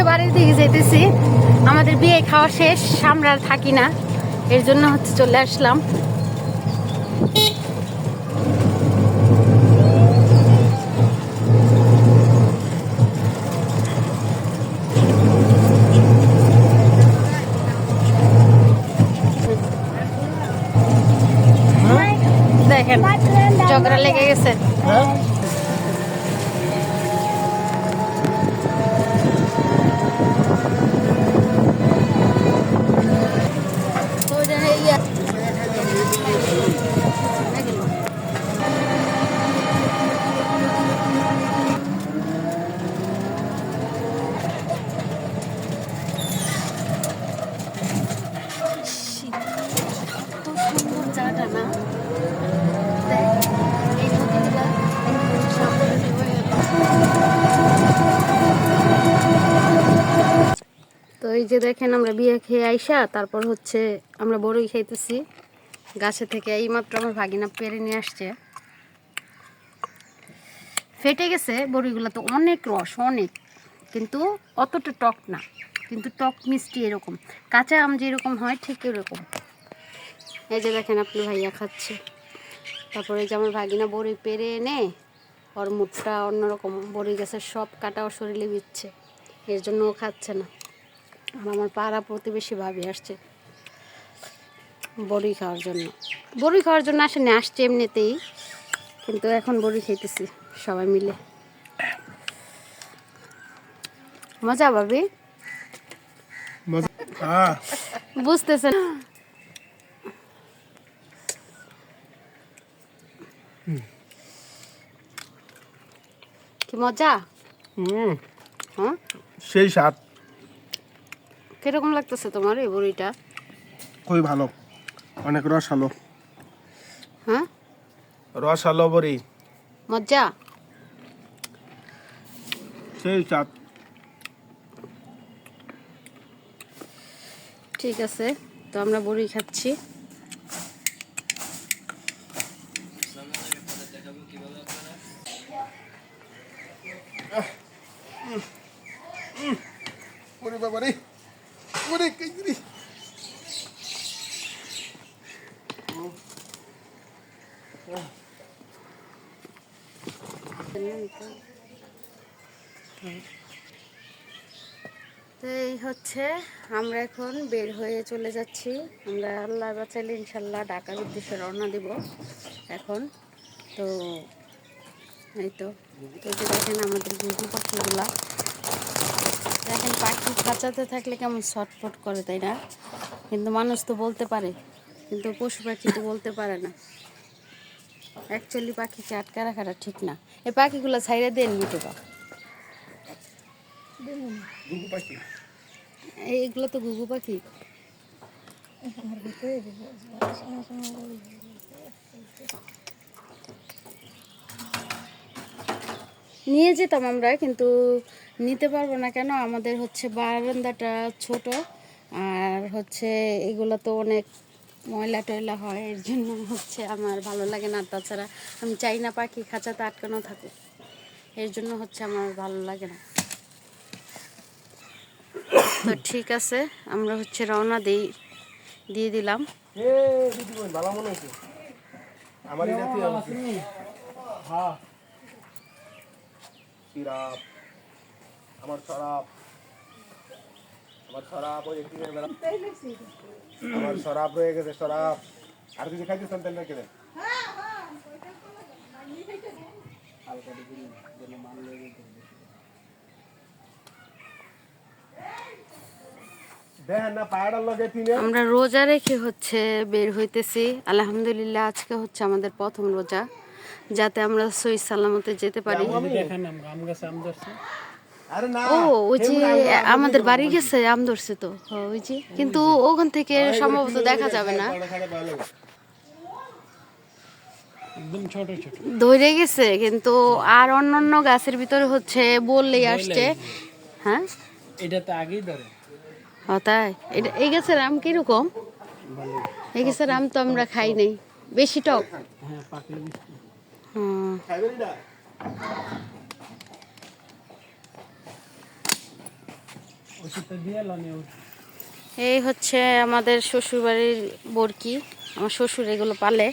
বাড়ির দিকে যেতেছি, আমাদের বিয়ে খাওয়া শেষ, আমরা আর থাকি না, এর জন্য হচ্ছে চলে আসলাম। দেখেন ঝগড়া লেগে গেছে। তো এই যে দেখেন আমরা বিয়ে খেয়ে আইসা তারপর হচ্ছে আমরা বড়ই খাইতেছি গাছে থেকে। এই মাত্র আমার ভাগিনা পেরে নিয়ে আসছে, ফেটে গেছে বড়িগুলো, তো অনেক রস অনেক, কিন্তু অতটা টক না, কিন্তু টক মিষ্টি এরকম, কাঁচা আম যেরকম হয় ঠিক এরকম। এই যে দেখেন আপনি ভাইয়া খাচ্ছে, তারপরে এই যে আমার ভাগিনা বড়ি পেরে এনে ওর মুখটা অন্যরকম, বড়ি গাছের সব কাটা ওর শরীরে বিচ্ছে, এর জন্য ও খাচ্ছে না। আর আমার পাড়া প্রতিবেশী ভাবি আসছে বড়ি খাওয়ার জন্য, বড়ি খাওয়ার জন্য আসেনি, আসছে এমনিতেই, কিন্তু এখন বড়ি খেতেছি সবাই মিলে। মজা ভাবি বুঝতেছেন? কি মজা? হ্যাঁ সেই স্বাদ। কিরকম লাগতেছে তোমার এই বড়িটা? খুবই ভালো, অনেক রসালো। হ্যাঁ রসালো বড়ি, মজা, সেই স্বাদ। ঠিক আছে, তো আমরা বড়ি খাচ্ছি। ওরে বাবা রে, ওরে কি রে। তো এই হচ্ছে আমরা এখন বের হয়ে চলে যাচ্ছি, আমরা আল্লাহ বাঁচাইলে ইনশাল্লাহ ঢাকার উদ্দেশ্যে রওনা দিব এখন। তো এই তো এই যে দেখেন আমাদের ঘুঘু পাখিগুলা, দেখেন পাখি খাঁচাতে থাকলে কেমন ছটফট করে, তাই না? কিন্তু মানুষ তো বলতে পারে, কিন্তু পশু পাখি তো বলতে পারে না। অ্যাকচুয়ালি পাখিকে আটকা রাখাটা ঠিক না। এই পাখিগুলো ছাইড়ে দেন মিটোটা, এইগুলো তো ঘুঘু পাখি। নিয়ে যেতাম আমরা, কিন্তু নিতে পারবো না কেন, আমাদের হচ্ছে বারান্দাটা ছোট, আর হচ্ছে এগুলো তো অনেক ময়লা টয়লা হয়, এর জন্য হচ্ছে আমার ভালো লাগে না। তাছাড়া আমি চাই না পাখি খাঁচাতে আটকানো থাকুক, এর জন্য হচ্ছে আমার ভালো লাগে না। তো ঠিক আছে, আমরা হচ্ছে রওনা দিয়ে দিলাম। ভালো মনে হয়েছে আমার সিরাপ, আমার শরাব, আমার শরাব ওই একদিনের বেলা আমার শরাব রয়ে গেছে, শরাব। আর কিছু খাইতেছেন তেল রেখে দেন। আমরা রোজা রেখে হচ্ছে বের হইতেছি, আলহামদুলিল্লাহ আজকে হচ্ছে আমাদের প্রথম রোজা, যাতে আমরা সহি সালামতে যেতে পারি। ও ওই যে আমাদের বাড়ি গেছে আম ধরছে, তো ওই যে, কিন্তু ওখান থেকে সম্ভবত দেখা যাবে না, ধরে গেছে, কিন্তু আর অন্যান্য গাছের ভিতরে হচ্ছে বললেই আসছে। হ্যাঁ এটা তো আগেই ধরে। তাই এই গাছের আম কিরকম? এই গাছের আম তো আমরা খাই নাই, বেশি টক। ওষুধটা দিয়ে লানি এই হচ্ছে আমাদের শ্বশুরবাড়ির বরকি, আমার শ্বশুর এগুলো পালে।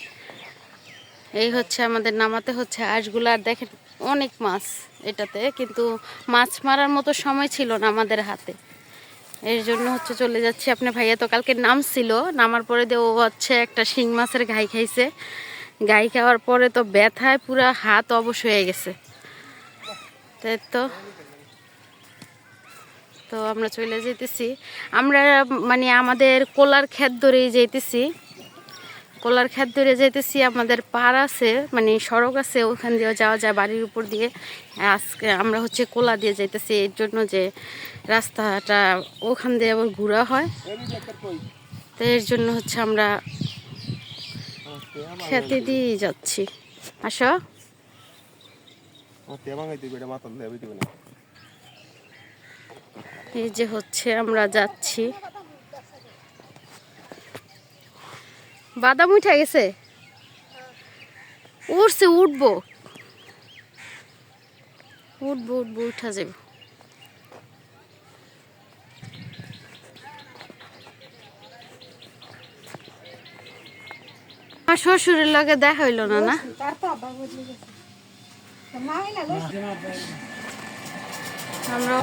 এই হচ্ছে আমাদের নামাতে হচ্ছে হাঁসগুলো। আর দেখেন অনেক মাছ এটাতে, কিন্তু মাছ মারার মতো সময় ছিল না আমাদের হাতে, এর জন্য হচ্ছে চলে যাচ্ছি। আপনার ভাইয়া তো কালকে নামছিল, নামার পরে দিয়ে ও হচ্ছে একটা শিং মাছের ঘাই খাইছে। ঘাই খাওয়ার পরে তো ব্যথায় পুরা হাত অবশ হয়ে গেছে। তাই তো তো আমরা চলে যেতেছি। আমরা মানে আমাদের কোলার ক্ষেত ধরেই যেতেছি, কোলার ক্ষেত ধরে যেতেছি। আমাদের পার আছে, মানে সড়ক আছে, ওখান দিয়ে যাওয়া যায় বাড়ির উপর দিয়ে। আজকে আমরা হচ্ছে কোলা দিয়ে যাইতেছি, এর জন্য যে রাস্তাটা ওখান দিয়ে আবার ঘোরা হয়, তো এর জন্য হচ্ছে আমরা খেতে দিয়ে যাচ্ছি। আসো, এই যে হচ্ছে আমরা যাচ্ছি। বাদাম উঠে গেছে, উঠছে, উঠবো উঠবো উঠবো, উঠা যাবে। আমার শ্বশুরের লগে দেখা হইল না না আমরা